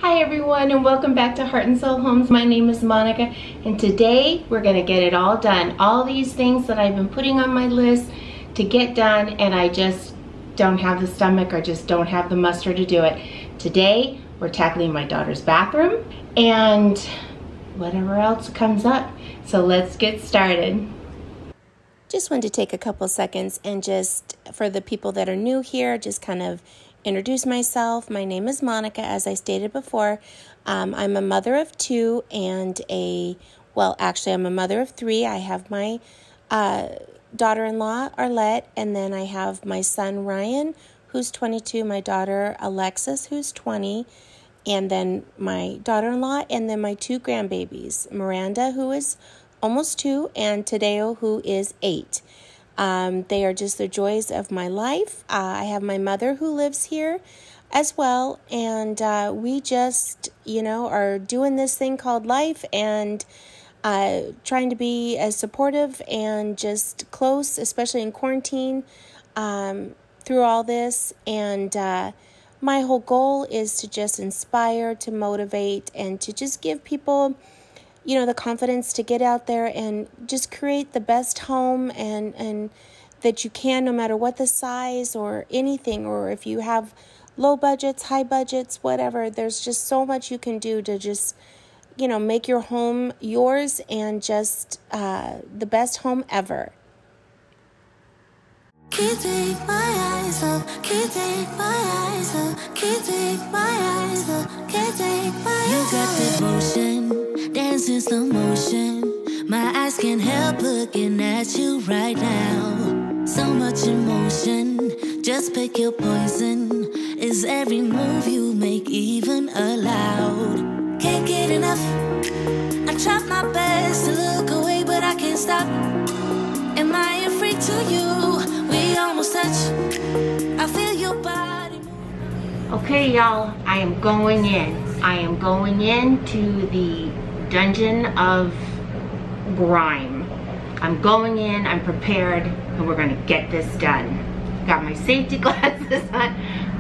Hi everyone, and welcome back to Heart and Soul Homes. My name is Monica, and today we're going to get it all done. All these things that I've been putting on my list to get done, and I just don't have the stomach or just don't have the muster to do it. Today we're tackling my daughter's bathroom and whatever else comes up. So let's get started. Just wanted to take a couple seconds and just, for the people that are new here, just kind of introduce myself. My name is Monica, as I stated before. I'm a mother of two and I'm a mother of three. I have my daughter-in-law, Arlette, and then I have my son, Ryan, who's 22, my daughter, Alexis, who's 20, and then my daughter-in-law, and then my two grandbabies, Miranda, who is almost 2, and Tadeo, who is 8. They are just the joys of my life. I have my mother who lives here as well, and we just, are doing this thing called life and trying to be as supportive and just close, especially in quarantine, through all this. And my whole goal is to just inspire, to motivate, and to just give people the confidence to get out there and just create the best home and that you can, no matter what the size or anything, or if you have low budgets, high budgets, whatever. There's just so much you can do to just, make your home yours and just the best home ever. Can't take my eyes off, can't take my eyes off, can't take my eyes off, can't take my eyes off. You got devotion, dancing slow motion. My eyes can't help looking at you right now. So much emotion, just pick your poison. Is every move you make even allowed? Can't get enough. I try my best to look away, but I can't stop. Am I afraid to you? We almost touch. I feel your body. Okay, y'all, I am going in. I am going into the dungeon of grime. I'm going in, I'm prepared, and we're gonna get this done. Got my safety glasses on,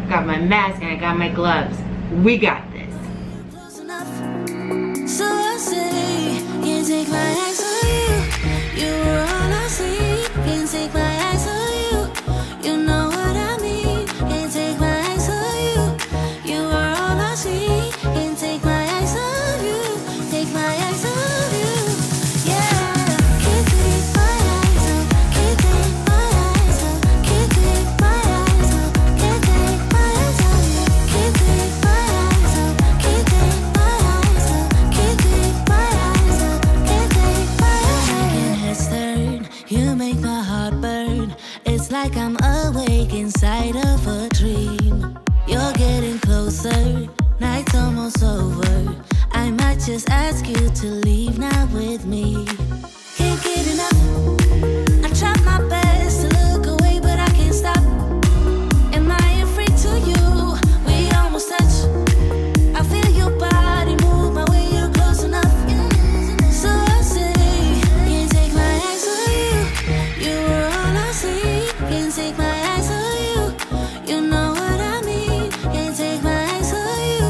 got my mask, and I got my gloves. We got this. Close enough. So I say, can't take my eyes on you. You were all I see. Can't take my eyes on you. You know what I mean. Can't take my eyes on you. You were all I see. Can't take my eyes on you. Take my eyes on you. Yeah. Can't take my eyes off. Can't take my eyes off. Can't take my eyes off. Can't take my eyes on you. Can't take my eyes off. Can't take my eyes off. Can't take my eyes off. Can't take my eyes off. Making heads turn, you make my heart burn. It's like I'm awake inside of a dream. You're getting closer, night's almost over. I might just ask you to leave now with me. Can't get enough. I try my best to look away, but I can't stop. Am I afraid to you? We almost touch. I feel your body move my way, you're close enough. So I say, can't take my eyes on you. You were all I see. Can't take my eyes on you. You know what I mean. Can't take my eyes on you.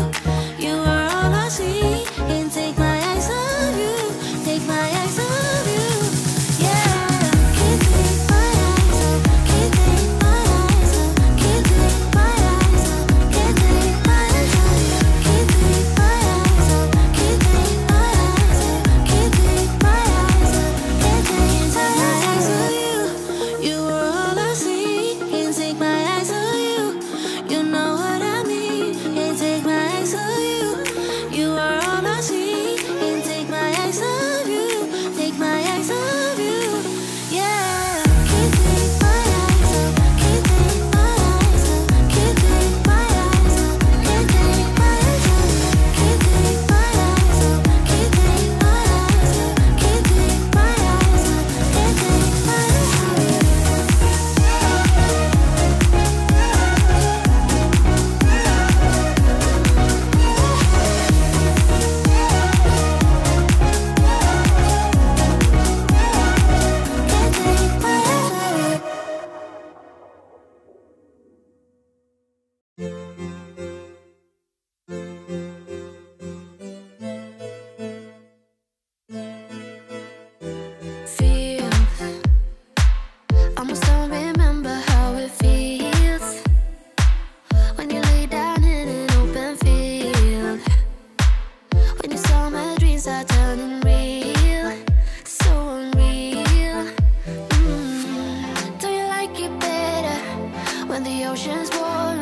the ocean's warm?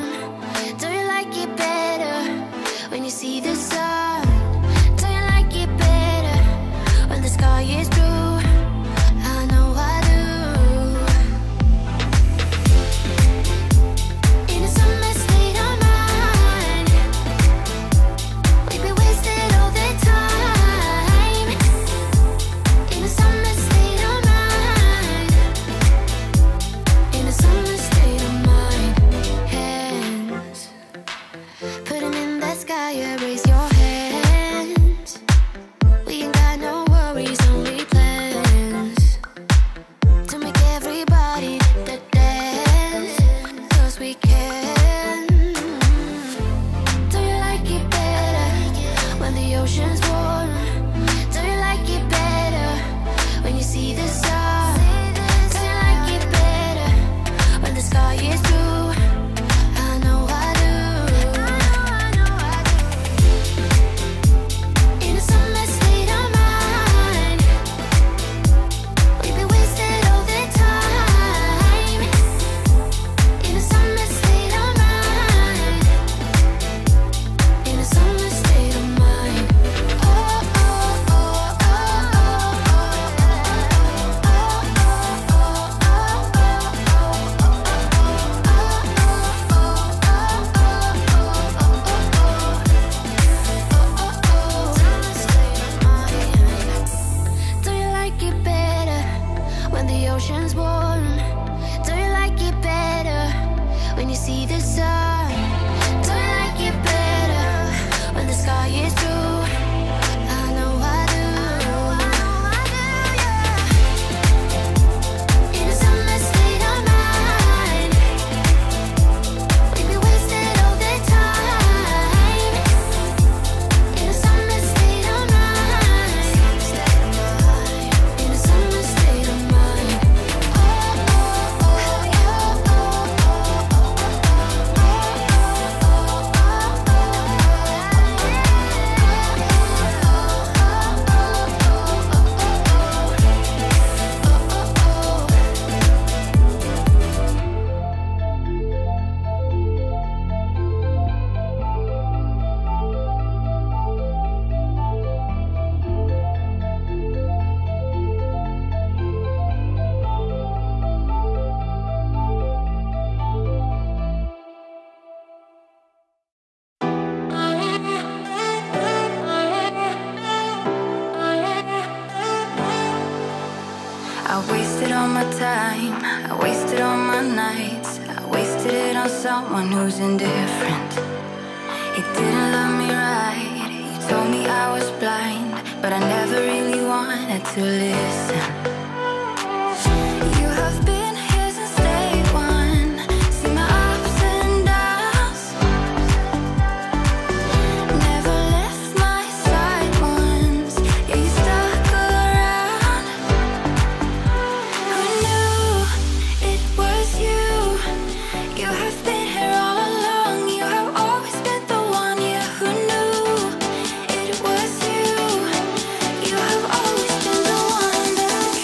Do you like it better when you see the sun? Do you like it better when the sky is blue? I know I do. In a summer state of mind, we'd be wasted all the time. In a summer state of mind, in a summer state of mind. Hands, put 'em in the sky, raise your hands. We ain't got no worries, only plans to make everybody dance, 'cause we can. Do you like it better when the ocean's warm? Do you like it better when you see the sun? Do you like it better when the sky is blue? I know I do. In a summer state of mind, we'd be wasted all the time. In a summer state of mind, in a summer state of mind. Oh, oh, oh, oh, oh, do you like it better when the ocean's warm? Do you like it better when you see the sun? Do you like it better when the sky is blue? I know I do. In a summer state of mind, we'd be wasted all the time. In a summer state of mind, in a summer state of mind. Oh, oh, oh, oh, I wasted all my time, I wasted all my nights, I wasted it on someone who's indifferent. He didn't love me right, he told me I was blind, but I never really wanted to listen. You have been here since day one, seen my ups and downs, never left my side once, yeah, you stuck around. Who knew it was you? You have been here all along, you have always been the one, yeah. Who knew it was you? You have always been the one. That's the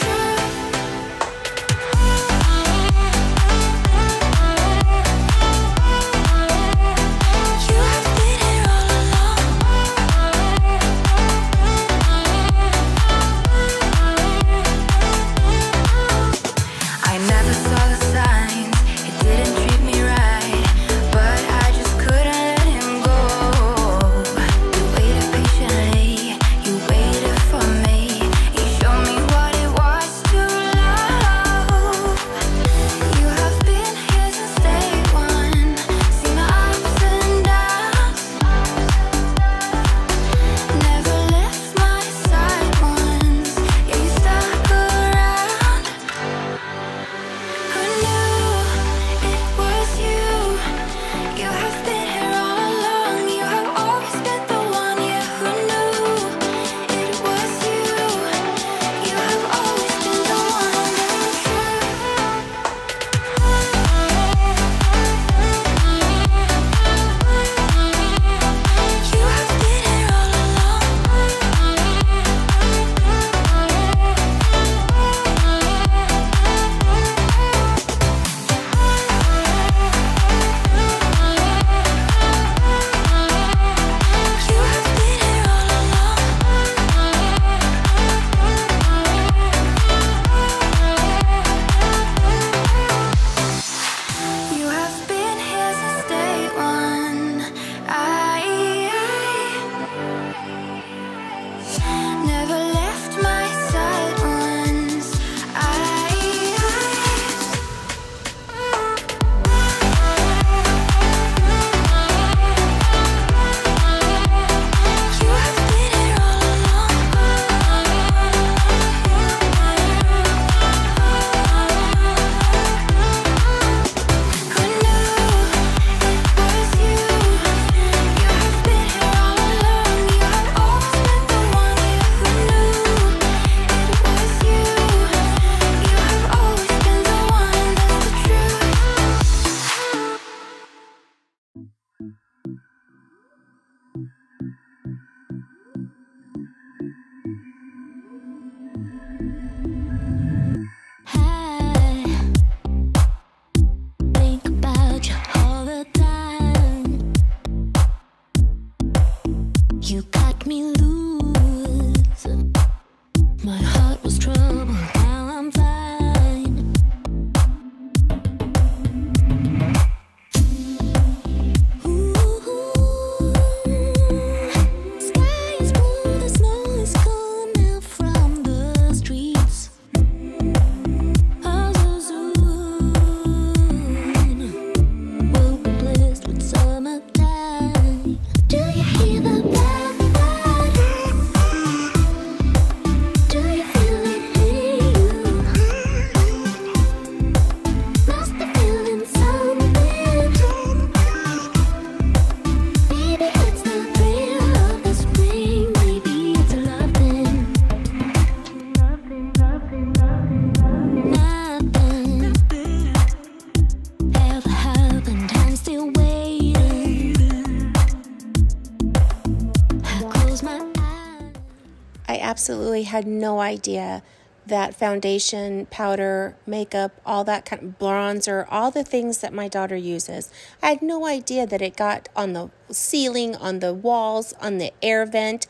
absolutely had no idea that foundation, powder, makeup, all that kind of bronzer, all the things that my daughter uses. I had no idea that it got on the ceiling, on the walls, on the air vent.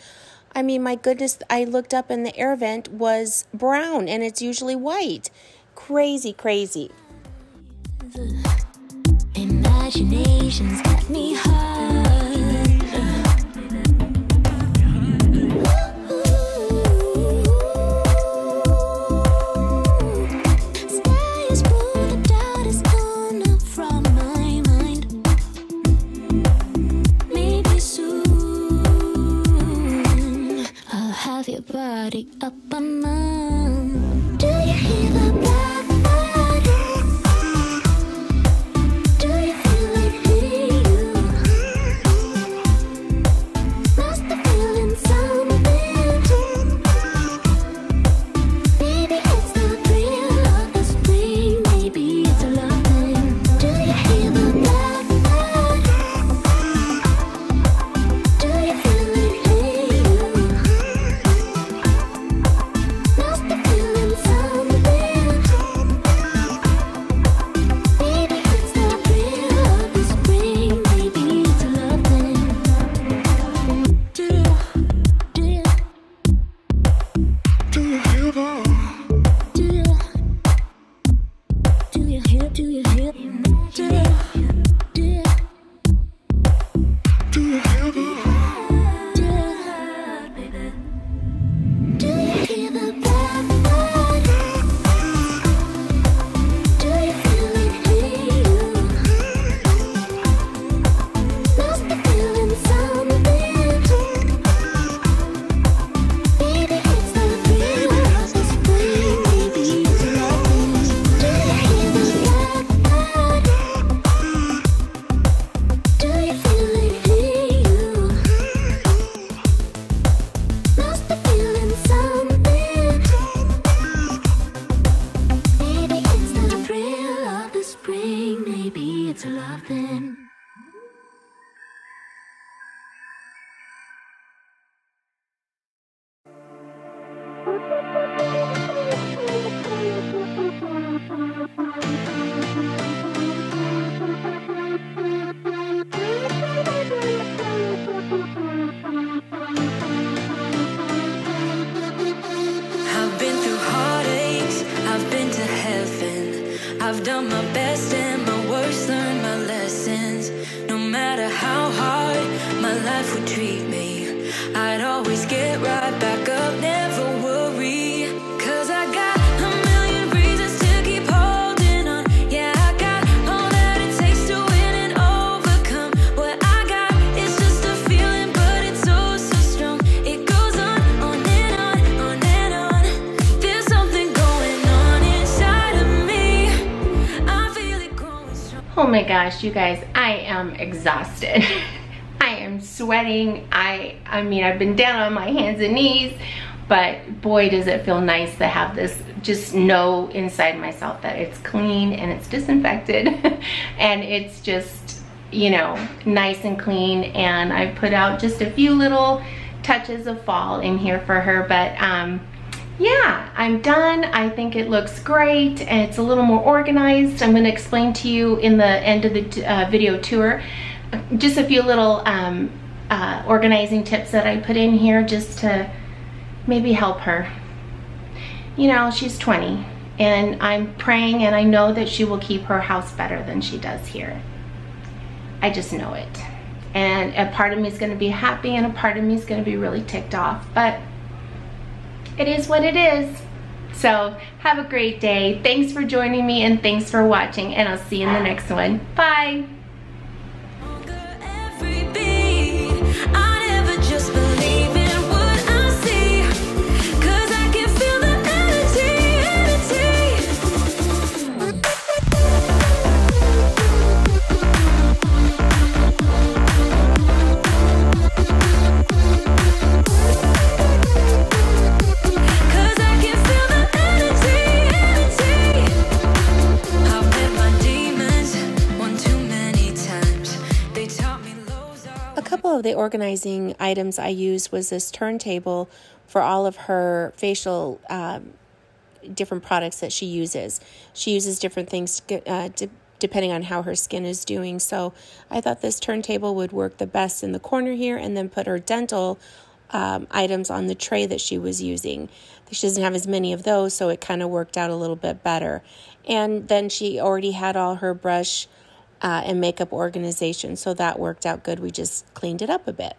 I mean, my goodness, I looked up and the air vent was brown and it's usually white. Crazy, crazy. Imagination's got me hard. Sky is blue, the doubt is gone up from my mind. Maybe soon I'll have your body up on mine. Do you hear the blackbird? Do you feel it hitting you? Must be feeling something. Maybe it's the thrill of the spring. Maybe it's a love thing. Do you hear the blackbird? Do you feel it hitting you? Must be feeling something. Maybe it's the thrill of the spring. Maybe it's a love thing. Do you hear that? Do you hear? Do you hear? Do you hear? Do you hear that? Do you hear the blackbird? Do you feel it hitting you? Must be feeling something. Maybe it's the thrill of the spring. Maybe it's a love thing. Do you hear the blackbird? Do you feel it hitting you? Must be feeling something. Maybe it's the thrill of the spring. Maybe it's a love thing. I've been through heartaches, I've been to heaven. I've done my best and my worst, learned my lessons. No matter how hard my life would treat me, I'd always get right back up, never worry. 'Cause I got a million reasons to keep holding on. Yeah, I got all that it takes to win and overcome. What I got is just a feeling, but it's so, so strong. It goes on and on, on and on. There's something going on inside of me. I feel it growing strong. Oh my gosh, you guys, I am exhausted. I am sweating. I mean, I've been down on my hands and knees, but boy, does it feel nice to have this, just know inside myself that it's clean and it's disinfected and it's just, you know, nice and clean. And I put out just a few little touches of fall in here for her, but yeah, I'm done. I think it looks great and it's a little more organized. I'm going to explain to you in the end of the video tour just a few little organizing tips that I put in here just to maybe help her. You know, she's 20 and I'm praying and I know that she will keep her house better than she does here. I just know it. And a part of me is going to be happy and a part of me is going to be really ticked off, but it is what it is. So have a great day. Thanks for joining me and thanks for watching, and I'll see you in the next one. Bye. Every beat, I never just believe in what I see. 'Cause I can feel the of the organizing items I used was this turntable for all of her facial different products that she uses. She uses different things depending on how her skin is doing. So I thought this turntable would work the best in the corner here, and then put her dental items on the tray that she was using. She doesn't have as many of those, so it kind of worked out a little bit better. And then she already had all her brush and makeup organization, so that worked out good. We just cleaned it up a bit.